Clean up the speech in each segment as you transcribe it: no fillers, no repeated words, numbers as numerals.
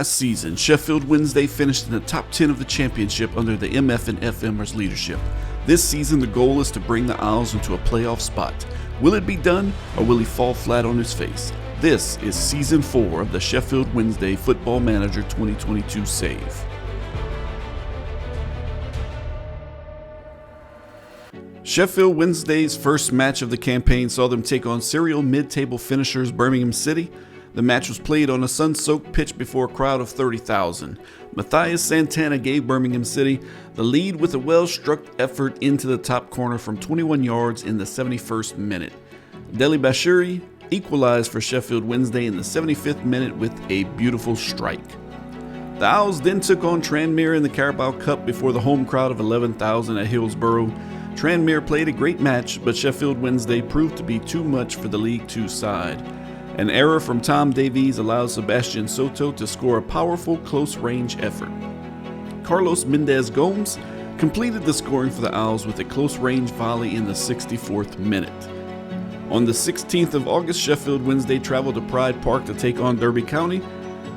Last season, Sheffield Wednesday finished in the top 10 of the championship under the MF and FMers leadership. This season, the goal is to bring the Owls into a playoff spot. Will it be done, or will he fall flat on his face? This is Season 4 of the Sheffield Wednesday Football Manager 2022 Save. Sheffield Wednesday's first match of the campaign saw them take on serial mid-table finishers Birmingham City. The match was played on a sun-soaked pitch before a crowd of 30,000. Matthias Santana gave Birmingham City the lead with a well-struck effort into the top corner from 21 yards in the 71st minute. Deli Bashiri equalized for Sheffield Wednesday in the 75th minute with a beautiful strike. The Owls then took on Tranmere in the Carabao Cup before the home crowd of 11,000 at Hillsboro. Tranmere played a great match, but Sheffield Wednesday proved to be too much for the League Two side. An error from Tom Davies allowed Sebastian Soto to score a powerful close-range effort. Carlos Mendez-Gomes completed the scoring for the Owls with a close-range volley in the 64th minute. On the 16th of August, Sheffield Wednesday traveled to Pride Park to take on Derby County.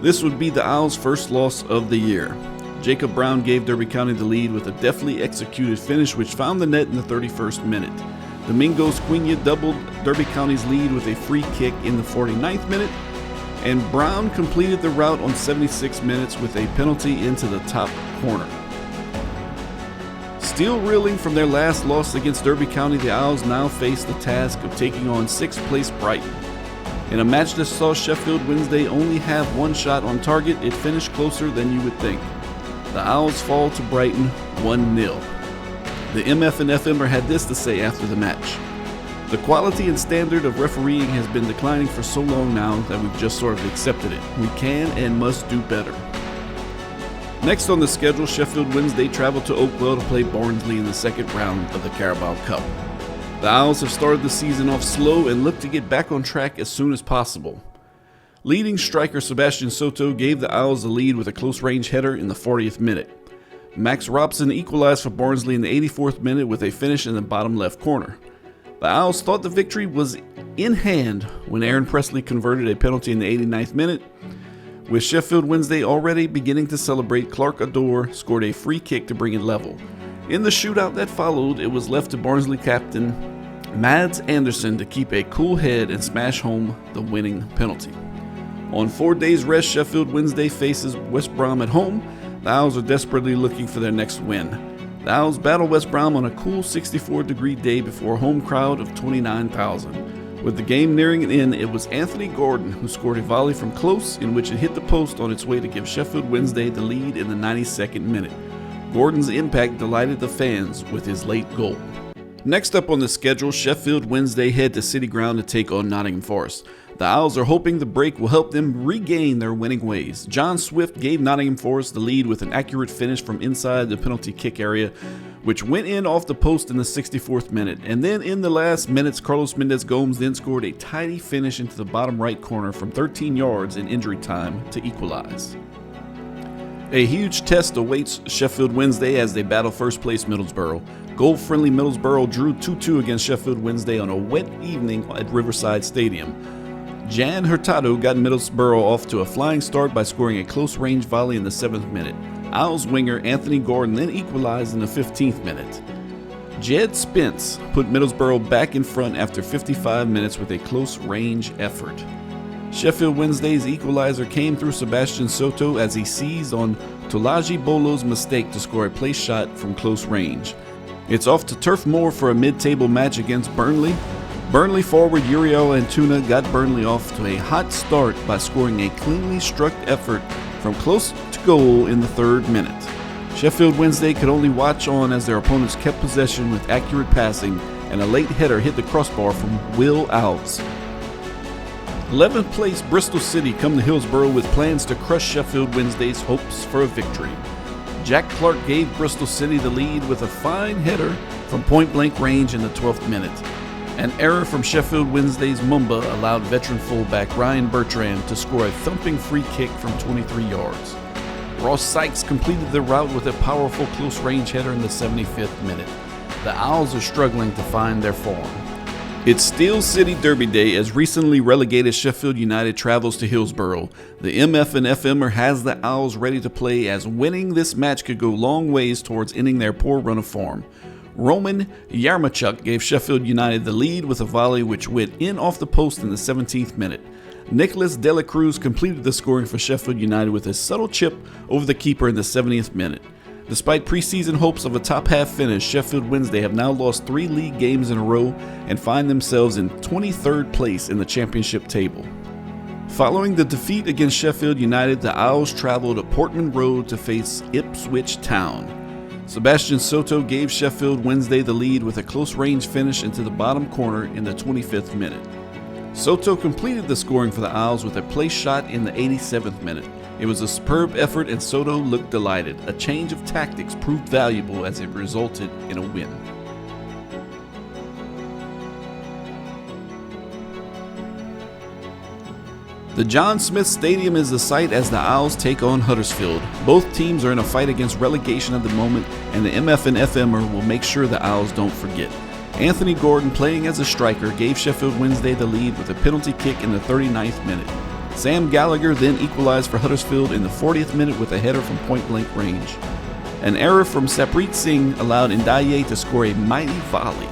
This would be the Owls' first loss of the year. Jacob Brown gave Derby County the lead with a deftly executed finish which found the net in the 31st minute. Domingos Cunha doubled Derby County's lead with a free kick in the 49th minute, and Brown completed the rout on 76 minutes with a penalty into the top corner. Still reeling from their last loss against Derby County, the Owls now face the task of taking on 6th place Brighton. In a match that saw Sheffield Wednesday only have one shot on target, it finished closer than you would think. The Owls fall to Brighton 1-0. The MF and FMer had this to say after the match. The quality and standard of refereeing has been declining for so long now that we've just sort of accepted it. We can and must do better. Next on the schedule, Sheffield Wednesday traveled to Oakwell to play Barnsley in the second round of the Carabao Cup. The Owls have started the season off slow and look to get back on track as soon as possible. Leading striker Sebastian Soto gave the Owls the lead with a close-range header in the 40th minute. Max Robson equalized for Barnsley in the 84th minute with a finish in the bottom left corner. The Owls thought the victory was in hand when Aaron Presley converted a penalty in the 89th minute. With Sheffield Wednesday already beginning to celebrate, Clark Ador scored a free kick to bring it level. In the shootout that followed, it was left to Barnsley captain Mads Anderson to keep a cool head and smash home the winning penalty. On 4 days rest, Sheffield Wednesday faces West Brom at home. The Owls are desperately looking for their next win. The Owls battle West Brom on a cool 64-degree day before a home crowd of 29,000. With the game nearing an end, it was Anthony Gordon who scored a volley from close in which it hit the post on its way to give Sheffield Wednesday the lead in the 92nd minute. Gordon's impact delighted the fans with his late goal. Next up on the schedule, Sheffield Wednesday head to City Ground to take on Nottingham Forest. The Owls are hoping the break will help them regain their winning ways. John Swift gave Nottingham Forest the lead with an accurate finish from inside the penalty kick area, which went in off the post in the 64th minute. And then in the last minutes, Carlos Mendez-Gomes then scored a tidy finish into the bottom right corner from 13 yards in injury time to equalize. A huge test awaits Sheffield Wednesday as they battle first place Middlesbrough. Goal-friendly Middlesbrough drew 2-2 against Sheffield Wednesday on a wet evening at Riverside Stadium. Jan Hurtado got Middlesbrough off to a flying start by scoring a close-range volley in the 7th minute. Owls winger Anthony Gordon then equalized in the 15th minute. Jed Spence put Middlesbrough back in front after 55 minutes with a close-range effort. Sheffield Wednesday's equalizer came through Sebastian Soto as he seized on Tolaji Bolo's mistake to score a place shot from close range. It's off to Turf Moor for a mid-table match against Burnley. Burnley forward Uriel Antuna got Burnley off to a hot start by scoring a cleanly struck effort from close to goal in the 3rd minute. Sheffield Wednesday could only watch on as their opponents kept possession with accurate passing, and a late header hit the crossbar from Will Alves. 11th place Bristol City come to Hillsboro with plans to crush Sheffield Wednesday's hopes for a victory. Jack Clark gave Bristol City the lead with a fine header from point-blank range in the 12th minute. An error from Sheffield Wednesday's Mumba allowed veteran fullback Ryan Bertrand to score a thumping free kick from 23 yards. Ross Sykes completed the rout with a powerful close-range header in the 75th minute. The Owls are struggling to find their form. It's Steel City Derby Day as recently relegated Sheffield United travels to Hillsboro. The MF and FMer has the Owls ready to play as winning this match could go long ways towards ending their poor run of form. Roman Yarmachuk gave Sheffield United the lead with a volley which went in off the post in the 17th minute. Nicholas De La Cruz completed the scoring for Sheffield United with a subtle chip over the keeper in the 70th minute. Despite preseason hopes of a top-half finish, Sheffield Wednesday have now lost 3 league games in a row and find themselves in 23rd place in the championship table. Following the defeat against Sheffield United, the Owls traveled to Portman Road to face Ipswich Town. Sebastian Soto gave Sheffield Wednesday the lead with a close-range finish into the bottom corner in the 25th minute. Soto completed the scoring for the Owls with a place shot in the 87th minute. It was a superb effort and Soto looked delighted. A change of tactics proved valuable as it resulted in a win. The John Smith Stadium is the site as the Owls take on Huddersfield. Both teams are in a fight against relegation at the moment, and the MF and FMer will make sure the Owls don't forget. Anthony Gordon, playing as a striker, gave Sheffield Wednesday the lead with a penalty kick in the 39th minute. Sam Gallagher then equalized for Huddersfield in the 40th minute with a header from point-blank range. An error from Saprit Singh allowed Ndiaye to score a mighty volley.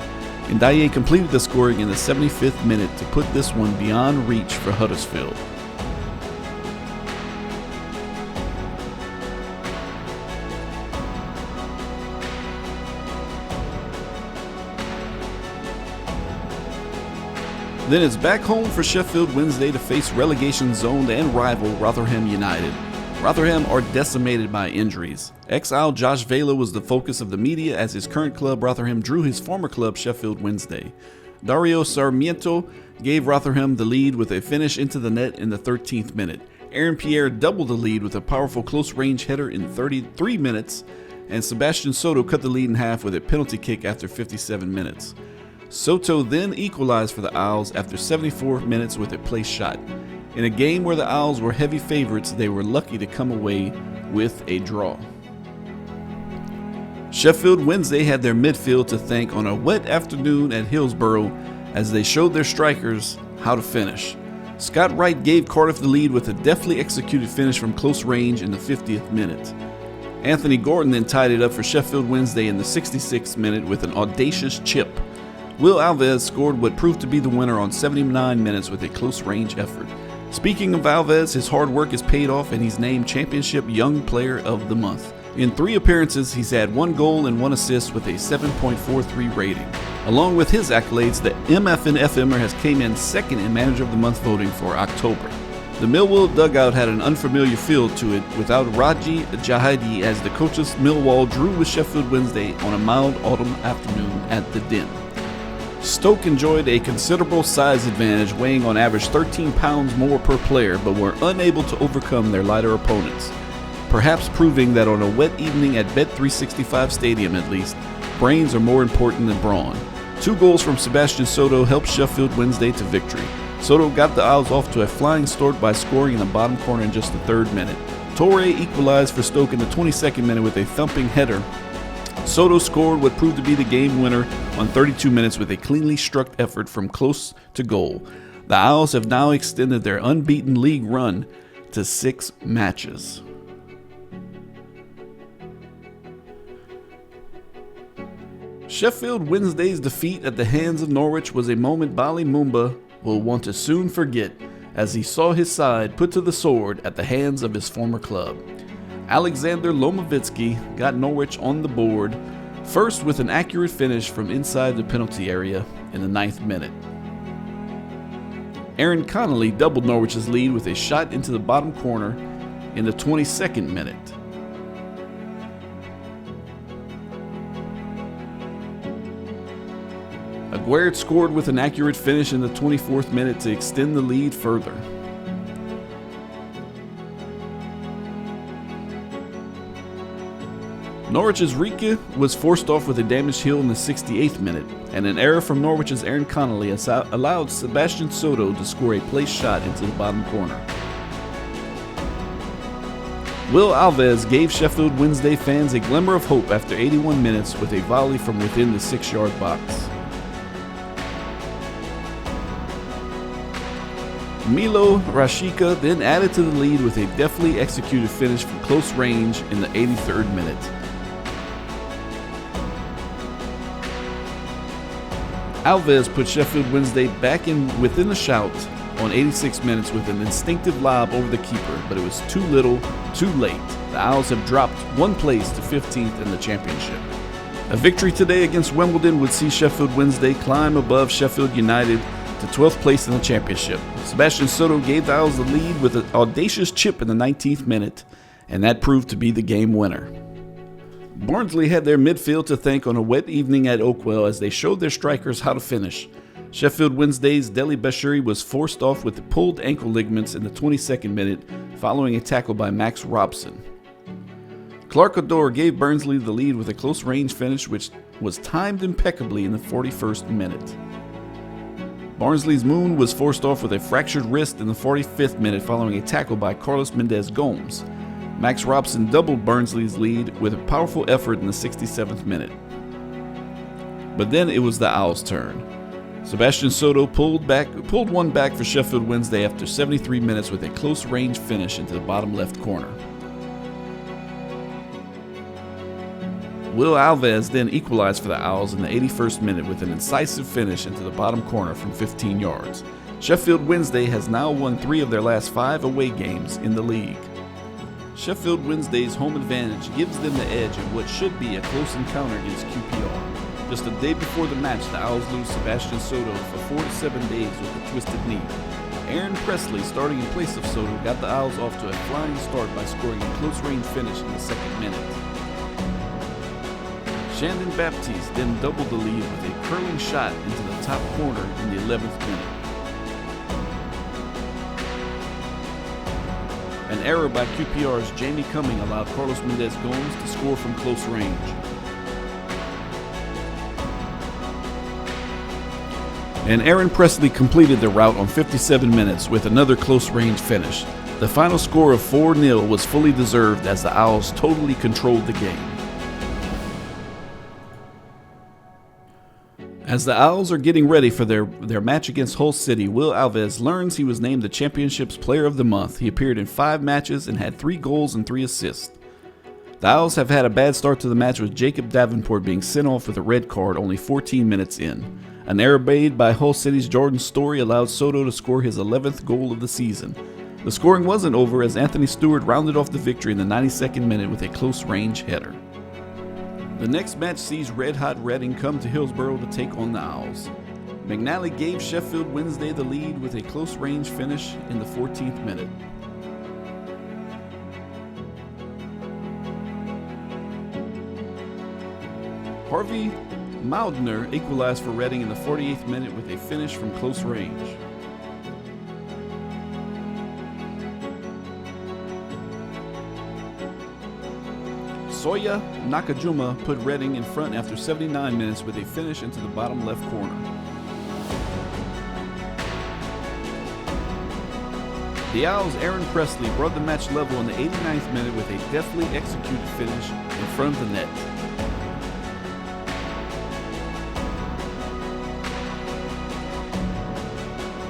Ndiaye completed the scoring in the 75th minute to put this one beyond reach for Huddersfield. Then it's back home for Sheffield Wednesday to face relegation-zoned and rival Rotherham United. Rotherham are decimated by injuries. Ex-Owl Josh Vela was the focus of the media as his current club Rotherham drew his former club Sheffield Wednesday. Dario Sarmiento gave Rotherham the lead with a finish into the net in the 13th minute. Aaron Pierre doubled the lead with a powerful close-range header in 33 minutes, and Sebastian Soto cut the lead in half with a penalty kick after 57 minutes. Soto then equalized for the Owls after 74 minutes with a place shot. In a game where the Owls were heavy favorites, they were lucky to come away with a draw. Sheffield Wednesday had their midfield to thank on a wet afternoon at Hillsboro as they showed their strikers how to finish. Scott Wright gave Cardiff the lead with a deftly executed finish from close range in the 50th minute. Anthony Gordon then tied it up for Sheffield Wednesday in the 66th minute with an audacious chip. Will Alves scored what proved to be the winner on 79 minutes with a close-range effort. Speaking of Alves, his hard work has paid off and he's named Championship Young Player of the Month. In 3 appearances, he's had 1 goal and 1 assist with a 7.43 rating. Along with his accolades, the MF and FMer has came in second in Manager of the Month voting for October. The Millwall dugout had an unfamiliar feel to it without Raji Jahidi as the coaches Millwall drew with Sheffield Wednesday on a mild autumn afternoon at the Den. Stoke enjoyed a considerable size advantage, weighing on average 13 pounds more per player, but were unable to overcome their lighter opponents, perhaps proving that on a wet evening at Bet365 Stadium at least, brains are more important than brawn. 2 goals from Sebastian Soto helped Sheffield Wednesday to victory. Soto got the Owls off to a flying start by scoring in the bottom corner in just the 3rd minute. Torre equalized for Stoke in the 22nd minute with a thumping header. Soto scored what proved to be the game winner on 32 minutes with a cleanly struck effort from close to goal. The Owls have now extended their unbeaten league run to 6 matches. Sheffield Wednesday's defeat at the hands of Norwich was a moment Bali Mumba will want to soon forget as he saw his side put to the sword at the hands of his former club. Alexander Lomovitsky got Norwich on the board, first with an accurate finish from inside the penalty area in the 9th minute. Aaron Connolly doubled Norwich's lead with a shot into the bottom corner in the 22nd minute. Aguerd scored with an accurate finish in the 24th minute to extend the lead further. Norwich's Rieke was forced off with a damaged heel in the 68th minute, and an error from Norwich's Aaron Connolly allowed Sebastian Soto to score a place shot into the bottom corner. Will Alves gave Sheffield Wednesday fans a glimmer of hope after 81 minutes with a volley from within the 6-yard box. Milo Rashica then added to the lead with a deftly executed finish from close range in the 83rd minute. Alves put Sheffield Wednesday back in within a shout on 86 minutes with an instinctive lob over the keeper, but it was too little, too late. The Owls have dropped one place to 15th in the championship. A victory today against Wimbledon would see Sheffield Wednesday climb above Sheffield United to 12th place in the championship. Sebastian Soto gave the Owls the lead with an audacious chip in the 19th minute, and that proved to be the game winner. Barnsley had their midfield to thank on a wet evening at Oakwell as they showed their strikers how to finish. Sheffield Wednesday's Deli Bashiri was forced off with pulled ankle ligaments in the 22nd minute following a tackle by Max Robson. Clark Odor gave Barnsley the lead with a close-range finish which was timed impeccably in the 41st minute. Barnsley's Moon was forced off with a fractured wrist in the 45th minute following a tackle by Carlos Mendez Gomes. Max Robson doubled Barnsley's lead with a powerful effort in the 67th minute. But then it was the Owls' turn. Sebastian Soto pulled one back for Sheffield Wednesday after 73 minutes with a close-range finish into the bottom left corner. Will Alves then equalized for the Owls in the 81st minute with an incisive finish into the bottom corner from 15 yards. Sheffield Wednesday has now won 3 of their last 5 away games in the league. Sheffield Wednesday's home advantage gives them the edge in what should be a close encounter against QPR. Just a day before the match, the Owls lose Sebastian Soto for 4 to 7 days with a twisted knee. Aaron Presley, starting in place of Soto, got the Owls off to a flying start by scoring a close-range finish in the 2nd minute. Shandon Baptiste then doubled the lead with a curling shot into the top corner in the 11th minute. An error by QPR's Jamie Cumming allowed Carlos Mendez Gomes to score from close range. And Aaron Presley completed the rout on 57 minutes with another close-range finish. The final score of 4-0 was fully deserved as the Owls totally controlled the game. As the Owls are getting ready for their match against Hull City, Will Alves learns he was named the Championship's Player of the Month. He appeared in 5 matches and had 3 goals and 3 assists. The Owls have had a bad start to the match with Jacob Davenport being sent off with a red card only 14 minutes in. An error made by Hull City's Jordan Story allowed Soto to score his 11th goal of the season. The scoring wasn't over as Anthony Stewart rounded off the victory in the 92nd minute with a close-range header. The next match sees red-hot Reading come to Hillsboro to take on the Owls. McNally gave Sheffield Wednesday the lead with a close-range finish in the 14th minute. Harvey Maudner equalized for Reading in the 48th minute with a finish from close range. Soya Nakajima put Reading in front after 79 minutes with a finish into the bottom left corner. The Owls' Aaron Presley brought the match level in the 89th minute with a deftly executed finish in front of the net.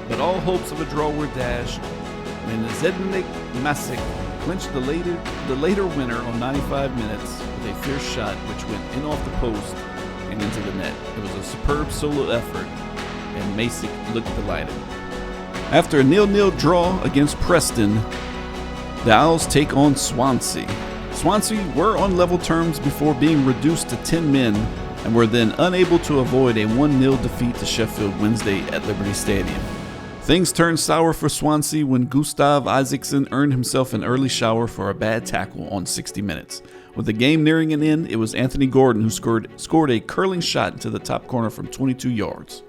But all hopes of a draw were dashed when Zednik Masic clinched the later winner on 95 minutes with a fierce shot which went in off the post and into the net. It was a superb solo effort, and Masic looked delighted. After a 0-0 draw against Preston, the Owls take on Swansea. Swansea were on level terms before being reduced to 10 men and were then unable to avoid a 1-0 defeat to Sheffield Wednesday at Liberty Stadium. Things turned sour for Swansea when Gustav Isaacson earned himself an early shower for a bad tackle on 60 minutes. With the game nearing an end, it was Anthony Gordon who scored a curling shot into the top corner from 22 yards.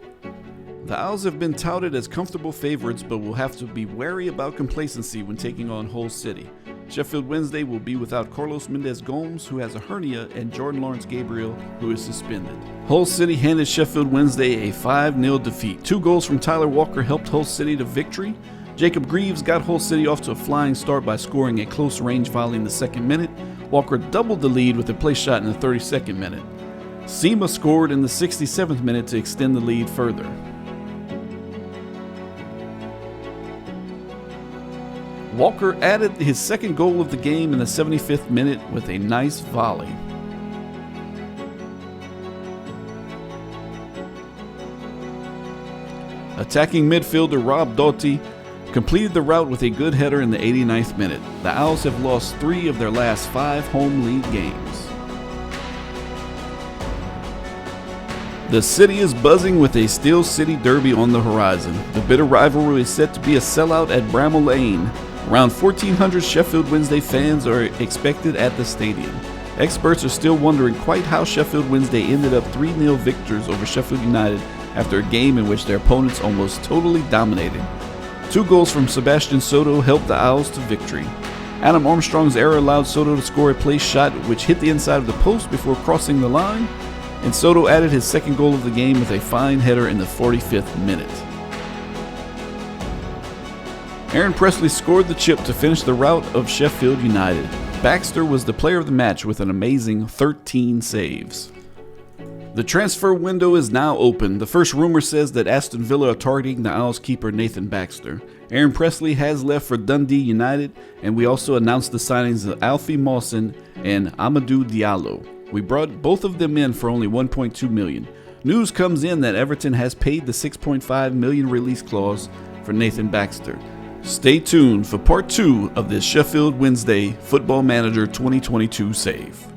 The Owls have been touted as comfortable favorites, but will have to be wary about complacency when taking on Hull City. Sheffield Wednesday will be without Carlos Mendez Gomes, who has a hernia, and Jordan Lawrence Gabriel, who is suspended. Hull City handed Sheffield Wednesday a 5-0 defeat. 2 goals from Tyler Walker helped Hull City to victory. Jacob Greaves got Hull City off to a flying start by scoring a close-range volley in the 2nd minute. Walker doubled the lead with a place shot in the 32nd minute. Seema scored in the 67th minute to extend the lead further. Walker added his second goal of the game in the 75th minute with a nice volley. Attacking midfielder Rob Doughty completed the rout with a good header in the 89th minute. The Owls have lost 3 of their last 5 home league games. The city is buzzing with a Steel City Derby on the horizon. The bitter rivalry is set to be a sellout at Bramall Lane. Around 1,400 Sheffield Wednesday fans are expected at the stadium. Experts are still wondering quite how Sheffield Wednesday ended up 3-0 victors over Sheffield United after a game in which their opponents almost totally dominated. 2 goals from Sebastian Soto helped the Owls to victory. Adam Armstrong's error allowed Soto to score a place shot which hit the inside of the post before crossing the line, and Soto added his second goal of the game with a fine header in the 45th minute. Aaron Presley scored the chip to finish the rout of Sheffield United. Baxter was the player of the match with an amazing 13 saves. The transfer window is now open. The first rumor says that Aston Villa are targeting the Owls keeper Nathan Baxter. Aaron Presley has left for Dundee United, and we also announced the signings of Alfie Mawson and Amadou Diallo. We brought both of them in for only $1.2 million. News comes in that Everton has paid the $6.5 million release clause for Nathan Baxter. Stay tuned for part 2 of this Sheffield Wednesday Football Manager 2022 save.